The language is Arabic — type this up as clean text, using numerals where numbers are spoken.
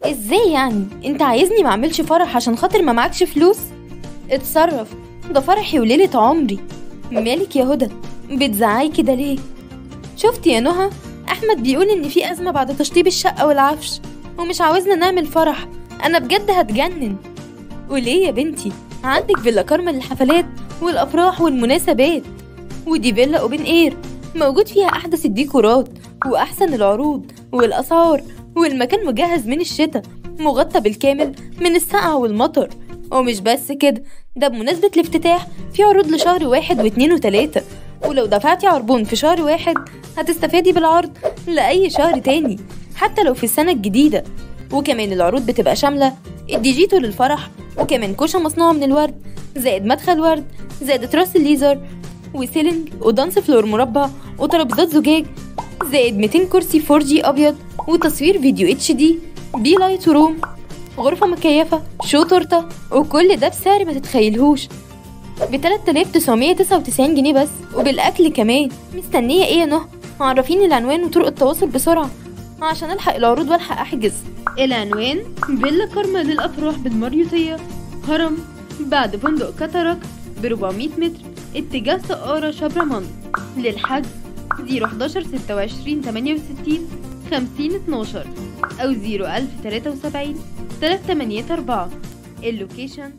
ازاي يعني؟ انت عايزني ما اعملش فرح عشان خاطر ما معكش فلوس؟ اتصرف، ده فرحي وليلة عمري. مالك يا هدى؟ بتزعقي كده ليه؟ شفتي يا نهى؟ احمد بيقول ان في ازمة بعد تشطيب الشقة والعفش ومش عاوزنا نعمل فرح. انا بجد هتجنن. وليه يا بنتي؟ عندك فيلا كارما للحفلات والافراح والمناسبات، ودي فيلا اوبن اير موجود فيها احدث الديكورات واحسن العروض والاسعار، والمكان مجهز من الشتاء مغطى بالكامل من السقعة والمطر. ومش بس كده، ده بمناسبة الافتتاح في عروض لشهر 1 و2 و3، ولو دفعتي عربون في شهر 1 هتستفادي بالعرض لأي شهر تاني حتى لو في السنة الجديدة. وكمان العروض بتبقى شاملة الديجيتو للفرح، وكمان كوشة مصنوعة من الورد زائد مدخل ورد زائد تراس الليزر وسيلينج ودانس فلور مربع وترابيزات زجاج زائد 200 كرسي 4G أبيض وتصوير فيديو HD بي لايت روم، غرفة مكيفة، شو تورتة، وكل ده بسعر ما تتخيلهوش ب 3999 جنيه بس، وبالأكل كمان. مستنية ايه يا نهى؟ عرفيني العنوان وطرق التواصل بسرعة عشان ألحق العروض والحق أحجز. العنوان فيلا كارما للأفراح بالمريوطية، هرم بعد فندق كاتاراك ب 400 متر، اتجاه سقارة شبرمان. للحجز 011 26 68 50 12 أو 01073 384. اللوكيشن